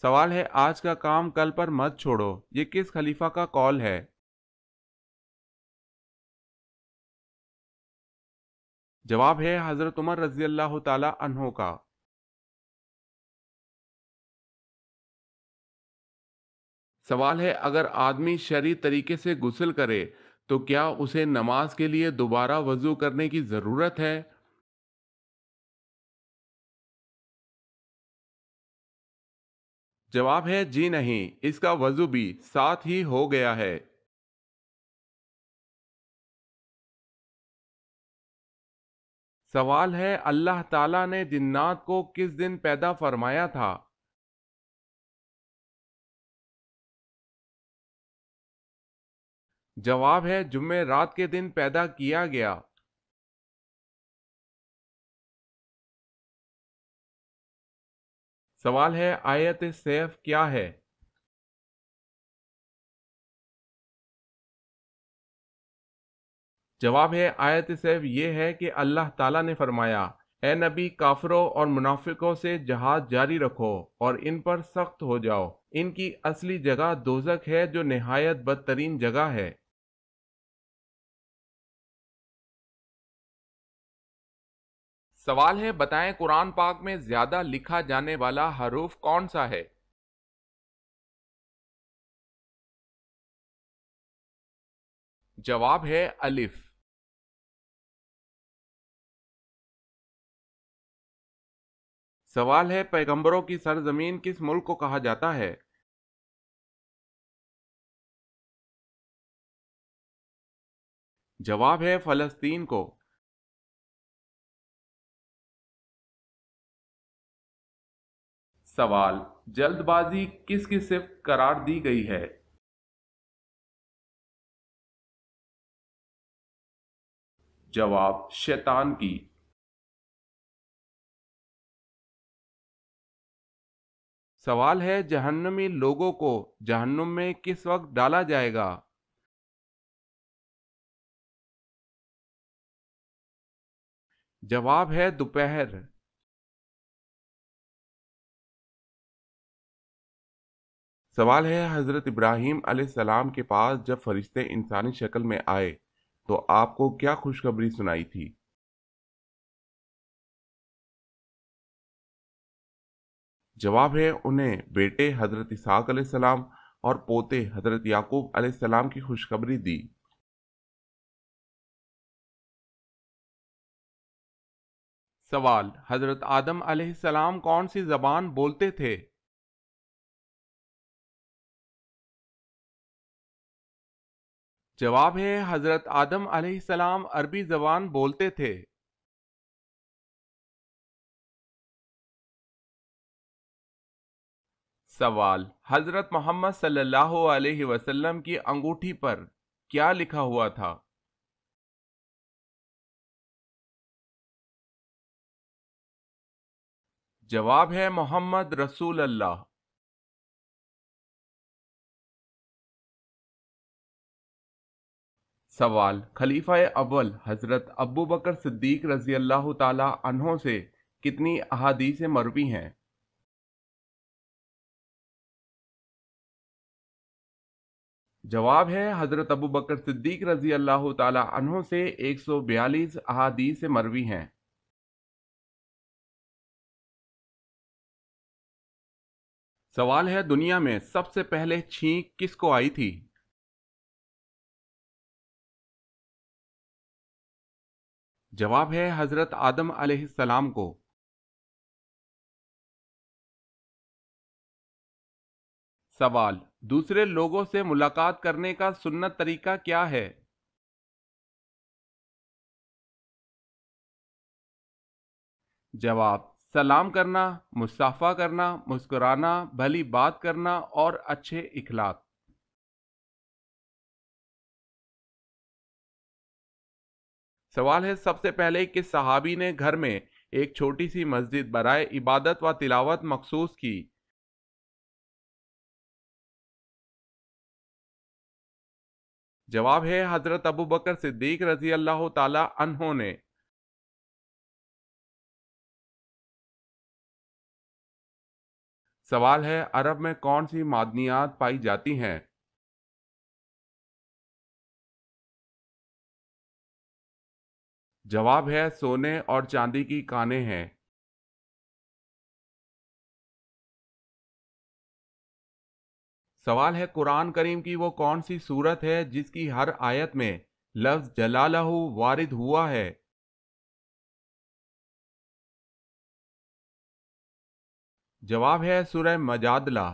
سوال ہے آج کا کام کل پر مت چھوڑو، یہ کس خلیفہ کا قول ہے؟ جواب ہے حضرت عمر رضی اللہ تعالی عنہ کا۔ سوال ہے اگر آدمی شرعی طریقے سے غسل کرے تو کیا اسے نماز کے لیے دوبارہ وضو کرنے کی ضرورت ہے؟ جواب ہے جی نہیں، اس کا وضو بھی ساتھ ہی ہو گیا ہے۔ سوال ہے اللہ تعالیٰ نے جنات کو کس دن پیدا فرمایا تھا؟ جواب ہے جمعہ رات کے دن پیدا کیا گیا۔ سوال ہے آیت سیف کیا ہے؟ جواب ہے آیت سیف یہ ہے کہ اللہ تعالیٰ نے فرمایا اے نبی کافروں اور منافقوں سے جہاد جاری رکھو اور ان پر سخت ہو جاؤ، ان کی اصلی جگہ دوزخ ہے جو نہایت بدترین جگہ ہے۔ سوال ہے بتائیں قرآن پاک میں زیادہ لکھا جانے والا حروف کون سا ہے؟ جواب ہے الف۔ سوال ہے پیغمبروں کی سرزمین کس ملک کو کہا جاتا ہے؟ جواب ہے فلسطین کو۔ سوال جلد بازی کس کی صفت قرار دی گئی ہے؟ جواب شیطان کی۔ سوال ہے جہنمی لوگوں کو جہنم میں کس وقت ڈالا جائے گا؟ جواب ہے دوپہر۔ سوال ہے حضرت ابراہیم علیہ السلام کے پاس جب فرشتے انسانی شکل میں آئے تو آپ کو کیا خوشخبری سنائی تھی؟ جواب ہے انہیں بیٹے حضرت اسحاق علیہ السلام اور پوتے حضرت یعقوب علیہ السلام کی خوشخبری دی۔ سوال حضرت آدم علیہ السلام کون سی زبان بولتے تھے؟ جواب ہے حضرت آدم علیہ السلام عربی زبان بولتے تھے۔ سوال حضرت محمد صلی اللہ علیہ وسلم کی انگوٹھی پر کیا لکھا ہوا تھا؟ جواب ہے محمد رسول اللہ۔ سوال خلیفہ اول حضرت ابو بکر صدیق رضی اللہ تعالی عنہ سے کتنی احادیث مروی ہیں؟ جواب ہے حضرت ابو بکر صدیق رضی اللہ تعالی عنہ سے 142 احادیث مروی ہیں۔ سوال ہے دنیا میں سب سے پہلے چھینک کس کو آئی تھی؟ جواب ہے حضرت آدم علیہ السلام کو۔ سوال دوسرے لوگوں سے ملاقات کرنے کا سنت طریقہ کیا ہے؟ جواب سلام کرنا، مصافحہ کرنا، مسکرانا، بھلی بات کرنا اور اچھے اخلاق۔ سوال ہے سب سے پہلے کس صحابی نے گھر میں ایک چھوٹی سی مسجد برائے عبادت و تلاوت مخصوص کی؟ جواب ہے حضرت ابو بکر صدیق رضی اللہ تعالی عنہ نے۔ سوال ہے عرب میں کون سی معدنیات پائی جاتی ہیں؟ جواب ہے سونے اور چاندی کی کانیں ہیں۔ سوال ہے قرآن کریم کی وہ کون سی سورت ہے جس کی ہر آیت میں لفظ جلالہ وارد ہوا ہے؟ جواب ہے سورہ مجادلہ۔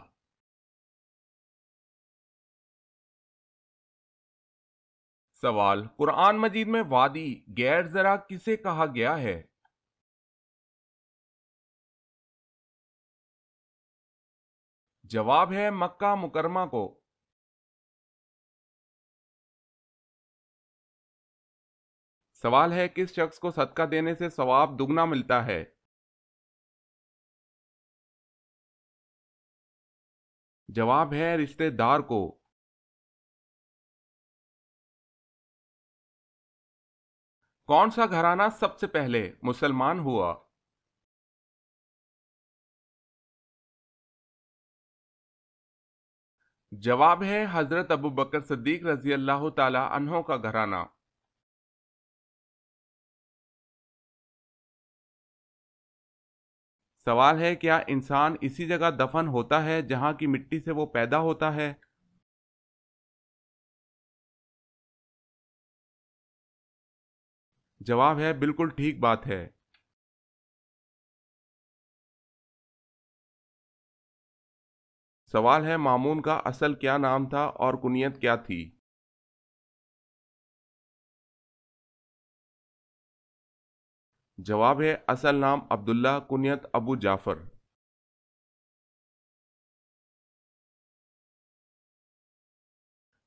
سوال قرآن مجید میں وادی غیر زرع کسے کہا گیا ہے؟ جواب ہے مکہ مکرمہ کو۔ سوال ہے کس شخص کو صدقہ دینے سے ثواب دگنا ملتا ہے؟ جواب ہے رشتہ دار کو۔ کون سا گھرانہ سب سے پہلے مسلمان ہوا؟ جواب ہے حضرت ابوبکر صدیق رضی اللہ تعالی عنہ کا گھرانہ۔ سوال ہے کیا انسان اسی جگہ دفن ہوتا ہے جہاں کی مٹی سے وہ پیدا ہوتا ہے؟ جواب ہے بالکل ٹھیک بات ہے۔ سوال ہے مامون کا اصل کیا نام تھا اور کنیت کیا تھی؟ جواب ہے اصل نام عبداللہ، کنیت ابو جعفر۔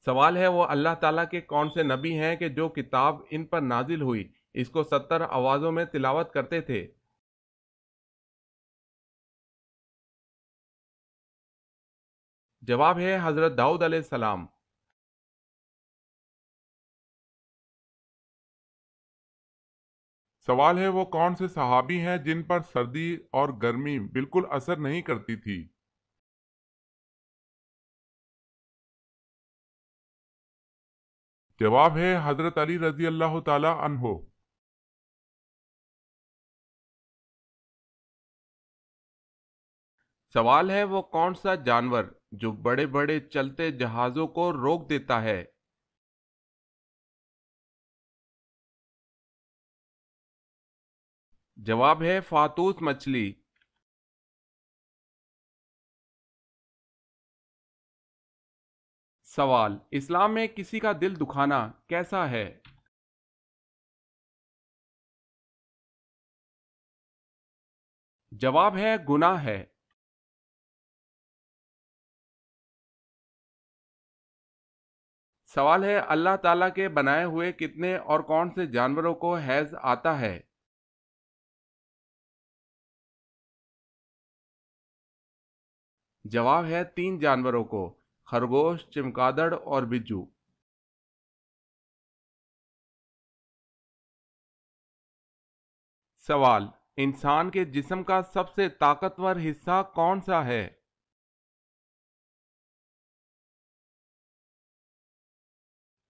سوال ہے وہ اللہ تعالیٰ کے کون سے نبی ہیں کہ جو کتاب ان پر نازل ہوئی اس کو 70 آوازوں میں تلاوت کرتے تھے؟ جواب ہے حضرت داؤد علیہ السلام۔ سوال ہے وہ کون سے صحابی ہیں جن پر سردی اور گرمی بالکل اثر نہیں کرتی تھی؟ جواب ہے حضرت علی رضی اللہ تعالی عنہ۔ سوال ہے وہ کون سا جانور جو بڑے بڑے چلتے جہازوں کو روک دیتا ہے؟ جواب ہے فاتوس مچھلی۔ سوال اسلام میں کسی کا دل دکھانا کیسا ہے؟ جواب ہے گناہ ہے۔ سوال ہے اللہ تعالیٰ کے بنائے ہوئے کتنے اور کون سے جانوروں کو حیض آتا ہے؟ جواب ہے 3 جانوروں کو، خرگوش، چمگادڑ اور بجو۔ سوال انسان کے جسم کا سب سے طاقتور حصہ کون سا ہے؟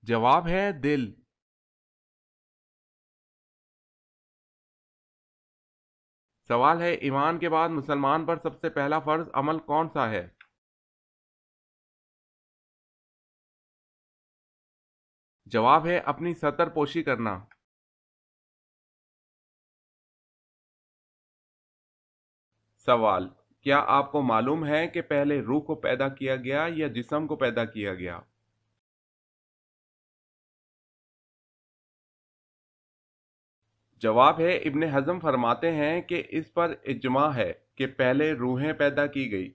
جواب ہے دل۔ سوال ہے ایمان کے بعد مسلمان پر سب سے پہلا فرض عمل کون سا ہے؟ جواب ہے اپنی ستر پوشی کرنا۔ سوال کیا آپ کو معلوم ہے کہ پہلے روح کو پیدا کیا گیا یا جسم کو پیدا کیا گیا؟ جواب ہے ابن حزم فرماتے ہیں کہ اس پر اجماع ہے کہ پہلے روحیں پیدا کی گئی۔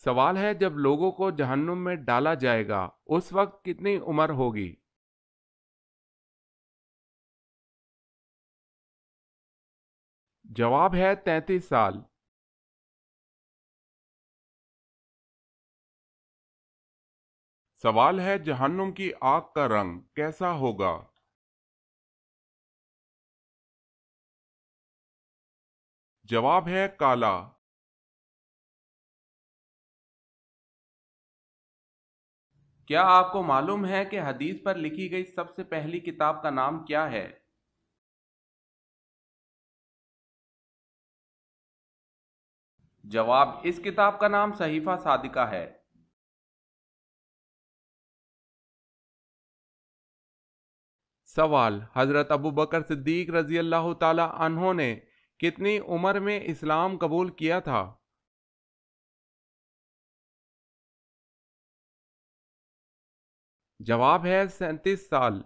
سوال ہے جب لوگوں کو جہنم میں ڈالا جائے گا اس وقت کتنی عمر ہوگی؟ جواب ہے 33 سال۔ سوال ہے جہنم کی آگ کا رنگ کیسا ہوگا؟ جواب ہے کالا۔ کیا آپ کو معلوم ہے کہ حدیث پر لکھی گئی سب سے پہلی کتاب کا نام کیا ہے؟ جواب، اس کتاب کا نام صحیفہ صادقہ ہے۔ سوال، حضرت ابوبکر صدیق رضی اللہ تعالی عنہ نے کتنی عمر میں اسلام قبول کیا تھا؟ جواب ہے 37 سال۔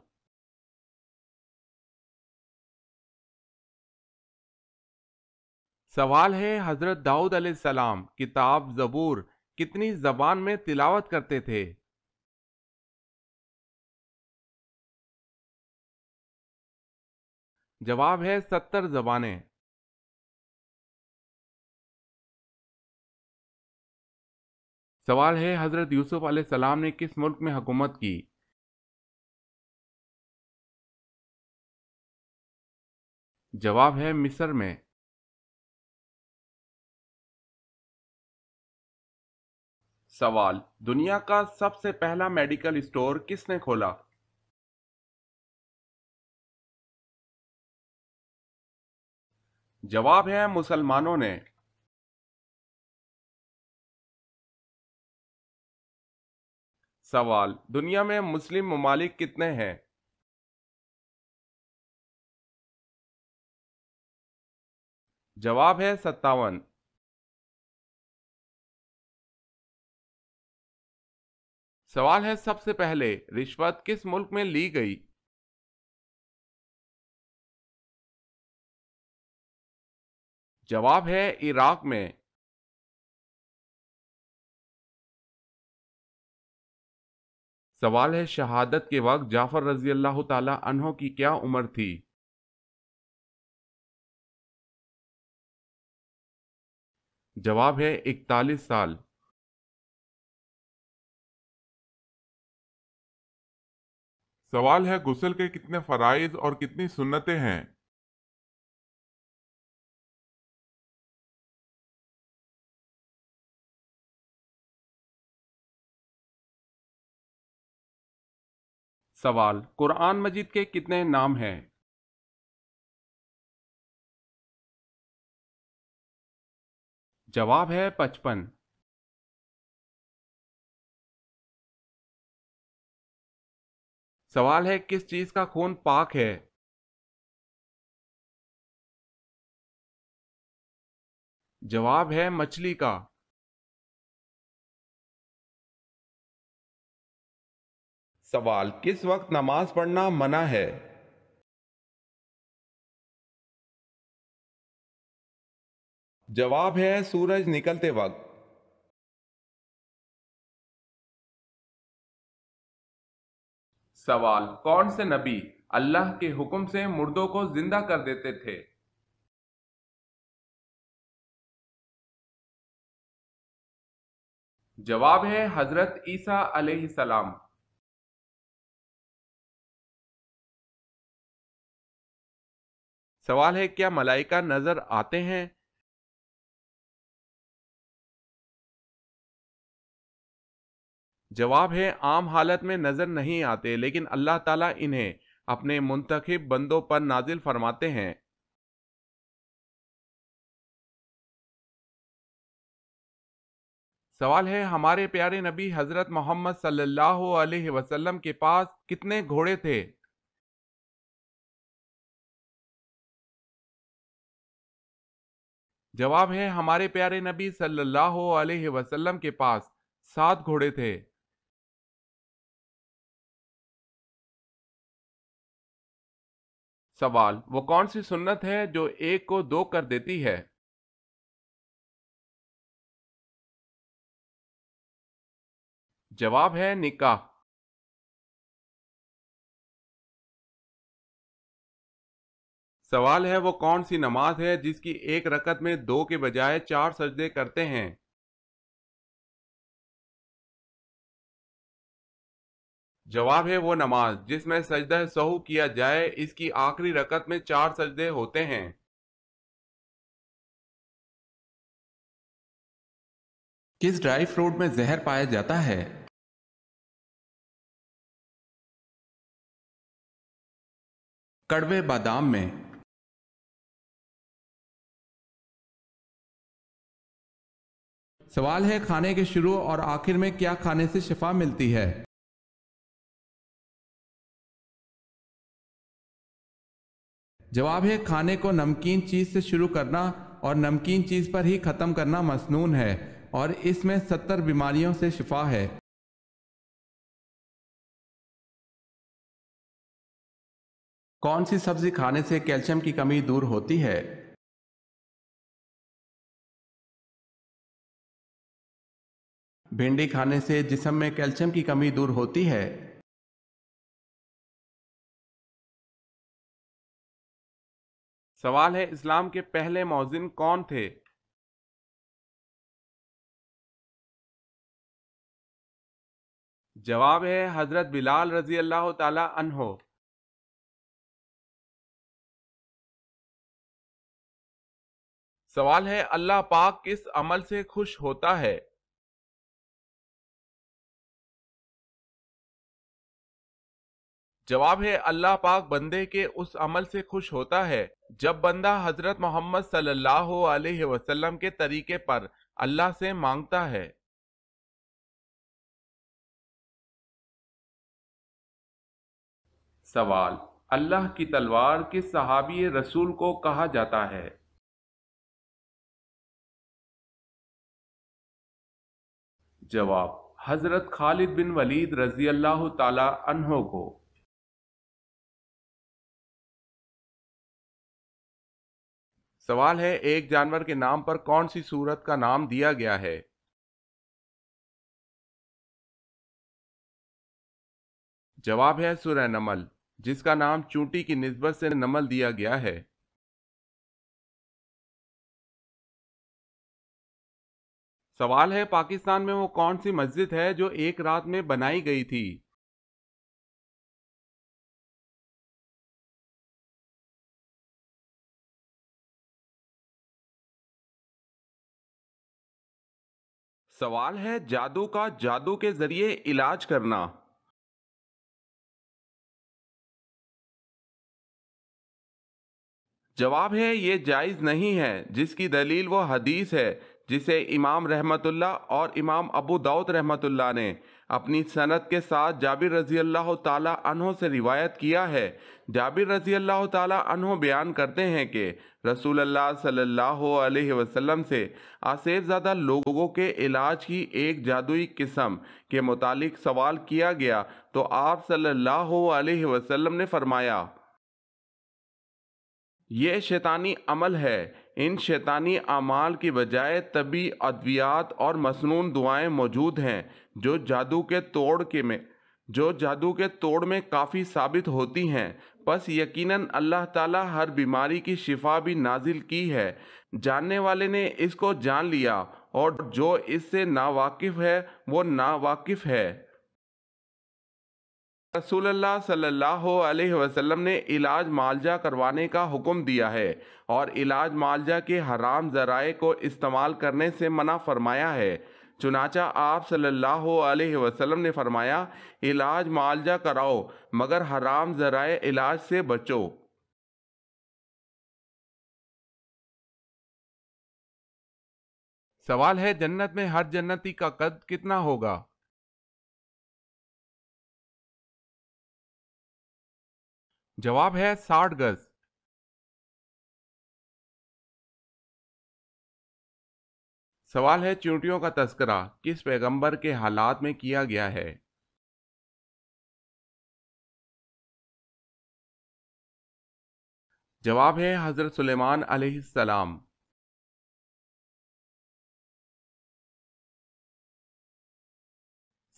سوال ہے، حضرت داؤد علیہ السلام کتاب زبور کتنی زبان میں تلاوت کرتے تھے؟ جواب ہے 70 زبانیں۔ سوال ہے، حضرت یوسف علیہ السلام نے کس ملک میں حکومت کی؟ جواب ہے مصر میں۔ سوال، دنیا کا سب سے پہلا میڈیکل اسٹور کس نے کھولا؟ جواب ہے مسلمانوں نے۔ سوال، دنیا میں مسلم ممالک کتنے ہیں؟ جواب ہے 57۔ سوال ہے، سب سے پہلے رشوت کس ملک میں لی گئی؟ جواب ہے عراق میں۔ سوال ہے، شہادت کے وقت جعفر رضی اللہ تعالی عنہ کی کیا عمر تھی؟ جواب ہے 41 سال۔ سوال ہے، غسل کے کتنے فرائض اور کتنی سنتیں ہیں؟ سوال، قرآن مجید کے کتنے نام ہیں؟ جواب ہے 55۔ سوال ہے، کس چیز کا خون پاک ہے؟ جواب ہے مچھلی کا۔ سوال، کس وقت نماز پڑھنا منع ہے؟ جواب ہے سورج نکلتے وقت۔ سوال، کون سے نبی اللہ کے حکم سے مردوں کو زندہ کر دیتے تھے؟ جواب ہے حضرت عیسیٰ علیہ السلام۔ سوال ہے، کیا ملائکہ نظر آتے ہیں؟ جواب ہے عام حالت میں نظر نہیں آتے، لیکن اللہ تعالیٰ انہیں اپنے منتخب بندوں پر نازل فرماتے ہیں۔ سوال ہے، ہمارے پیارے نبی حضرت محمد صلی اللہ علیہ وسلم کے پاس کتنے گھوڑے تھے؟ جواب ہے ہمارے پیارے نبی صلی اللہ علیہ وسلم کے پاس 7 گھوڑے تھے۔ سوال، وہ کون سی سنت ہے جو ایک کو 2 کر دیتی ہے؟ جواب ہے نکاح۔ سوال ہے، وہ کون سی نماز ہے جس کی ایک رکعت میں 2 کے بجائے 4 سجدے کرتے ہیں؟ جواب ہے وہ نماز جس میں سجدہ سہو کیا جائے، اس کی آخری رکعت میں 4 سجدے ہوتے ہیں۔ کس ڈرائی فروٹ میں زہر پایا جاتا ہے؟ کڑوے بادام میں۔ سوال ہے، کھانے کے شروع اور آخر میں کیا کھانے سے شفا ملتی ہے؟ جواب ہے، کھانے کو نمکین چیز سے شروع کرنا اور نمکین چیز پر ہی ختم کرنا مسنون ہے، اور اس میں 70 بیماریوں سے شفا ہے۔ کون سی سبزی کھانے سے کیلشیم کی کمی دور ہوتی ہے؟ بھنڈی کھانے سے جسم میں کیلشیم کی کمی دور ہوتی ہے۔ سوال ہے، اسلام کے پہلے مؤذن کون تھے؟ جواب ہے حضرت بلال رضی اللہ تعالی عنہ۔ سوال ہے، اللہ پاک کس عمل سے خوش ہوتا ہے؟ جواب ہے، اللہ پاک بندے کے اس عمل سے خوش ہوتا ہے جب بندہ حضرت محمد صلی اللہ علیہ وسلم کے طریقے پر اللہ سے مانگتا ہے۔ سوال، اللہ کی تلوار کس صحابی رسول کو کہا جاتا ہے؟ جواب، حضرت خالد بن ولید رضی اللہ تعالی عنہ کو۔ سوال ہے، ایک جانور کے نام پر کون سی سورت کا نام دیا گیا ہے؟ جواب ہے سورہ نمل، جس کا نام چونٹی کی نسبت سے نمل دیا گیا ہے۔ سوال ہے، پاکستان میں وہ کون سی مسجد ہے جو ایک رات میں بنائی گئی تھی؟ سوال ہے، جادو کا جادو کے ذریعے علاج کرنا۔ جواب ہے، یہ جائز نہیں ہے، جس کی دلیل وہ حدیث ہے جسے امام رحمت اللہ اور امام ابو داؤد رحمت اللہ نے اپنی سند کے ساتھ جابر رضی اللہ تعالی عنہ سے روایت کیا ہے۔ جابر رضی اللہ تعالی عنہ بیان کرتے ہیں کہ رسول اللہ صلی اللہ علیہ وسلم سے آسیب زدہ لوگوں کے علاج کی ایک جادوئی قسم کے متعلق سوال کیا گیا تو آپ صلی اللہ علیہ وسلم نے فرمایا، یہ شیطانی عمل ہے۔ ان شیطانی اعمال کی بجائے طبی ادویات اور مسنون دعائیں موجود ہیں جو جادو کے توڑ میں کافی ثابت ہوتی ہیں۔ پس یقیناً اللہ تعالیٰ ہر بیماری کی شفا بھی نازل کی ہے۔ جاننے والے نے اس کو جان لیا، اور جو اس سے ناواقف ہے وہ ناواقف ہے۔ رسول اللہ صلی اللہ علیہ وسلم نے علاج معالجہ کروانے کا حکم دیا ہے، اور علاج معالجہ کے حرام ذرائع کو استعمال کرنے سے منع فرمایا ہے۔ چنانچہ آپ صلی اللہ علیہ وسلم نے فرمایا، علاج معالجہ کراؤ مگر حرام ذرائع علاج سے بچو۔ سوال ہے، جنت میں ہر جنتی کا قد کتنا ہوگا؟ جواب ہے 60 گز۔ سوال ہے، چیونٹیوں کا تذکرہ کس پیغمبر کے حالات میں کیا گیا ہے؟ جواب ہے حضرت سلیمان علیہ السلام۔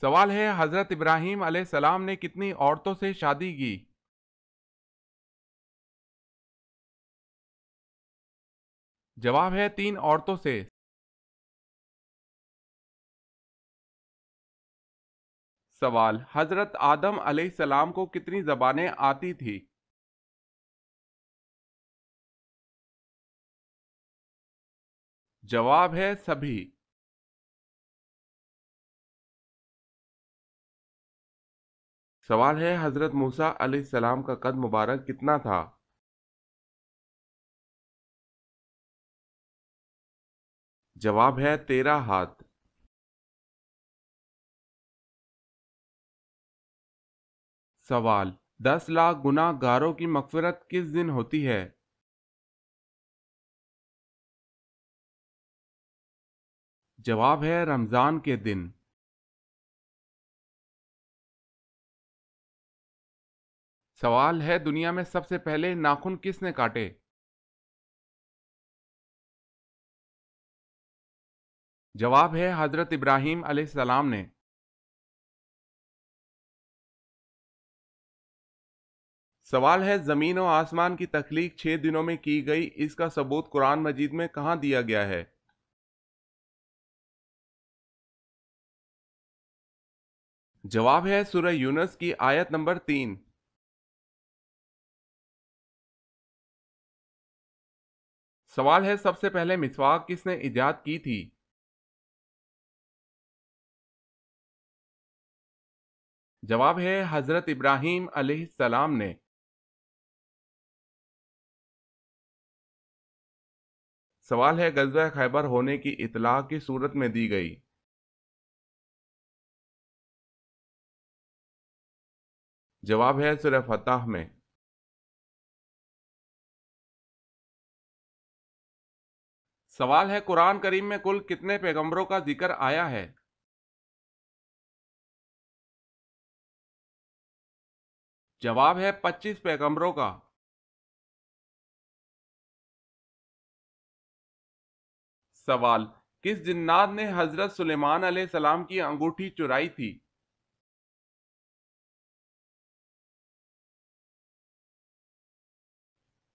سوال ہے، حضرت ابراہیم علیہ السلام نے کتنی عورتوں سے شادی کی؟ جواب ہے 3 عورتوں سے۔ سوال، حضرت آدم علیہ السلام کو کتنی زبانیں آتی تھی؟ جواب ہے سبھی۔ سوال ہے حضرت موسیٰ علیہ السلام کا قد مبارک کتنا تھا؟ جواب ہے 13 ہاتھ۔ سوال 10 لاکھ گناہ گاروں کی مغفرت کس دن ہوتی ہے؟ جواب ہے رمضان کے دن۔ سوال ہے دنیا میں سب سے پہلے ناخن کس نے کاٹے؟ جواب ہے حضرت ابراہیم علیہ السلام نے۔ سوال ہے زمین و آسمان کی تخلیق 6 دنوں میں کی گئی، اس کا ثبوت قرآن مجید میں کہاں دیا گیا ہے؟ جواب ہے سورہ یونس کی آیت نمبر 3۔ سوال ہے سب سے پہلے مسواک کس نے ایجاد کی تھی؟ جواب ہے حضرت ابراہیم علیہ السلام نے۔ سوال ہے غزوہ خیبر ہونے کی اطلاع کس صورت میں دی گئی؟ جواب ہے سورہ فتح میں۔ سوال ہے قرآن کریم میں کل کتنے پیغمبروں کا ذکر آیا ہے؟ جواب ہے 25 پیغمبروں کا۔ سوال کس جنات نے حضرت سلیمان علیہ السلام کی انگوٹھی چرائی تھی؟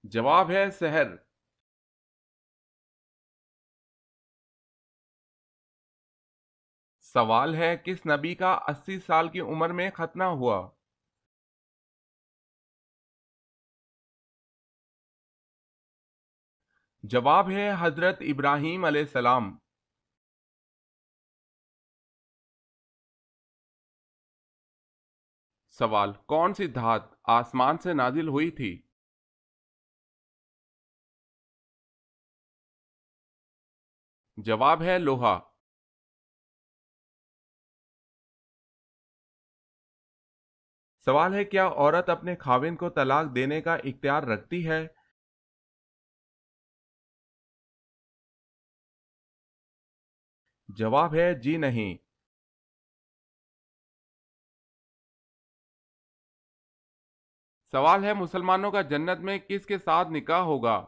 جواب ہے سحر۔ سوال ہے کس نبی کا 80 سال کی عمر میں ختنہ ہوا؟ جواب ہے حضرت ابراہیم علیہ السلام۔ سوال کون سی دھات آسمان سے نازل ہوئی تھی؟ جواب ہے لوہا۔ سوال ہے کیا عورت اپنے خاوند کو طلاق دینے کا اختیار رکھتی ہے؟ جواب ہے جی نہیں۔ سوال ہے مسلمانوں کا جنت میں کس کے ساتھ نکاح ہوگا؟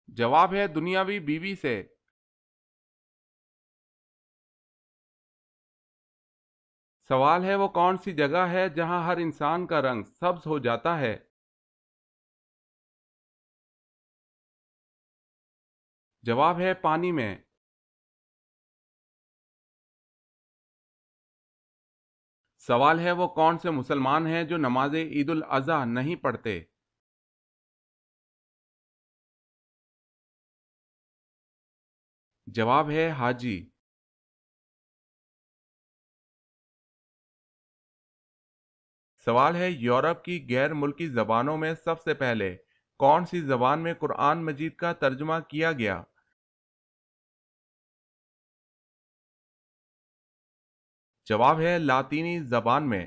جواب ہے دنیاوی بیوی سے۔ سوال ہے وہ کون سی جگہ ہے جہاں ہر انسان کا رنگ سبز ہو جاتا ہے؟ جواب ہے پانی میں۔ سوال ہے وہ کون سے مسلمان ہیں جو نماز عید الاضحیٰ نہیں پڑھتے؟ جواب ہے حاجی۔ سوال ہے یورپ کی غیر ملکی زبانوں میں سب سے پہلے کون سی زبان میں قرآن مجید کا ترجمہ کیا گیا؟ جواب ہے لاطینی زبان میں۔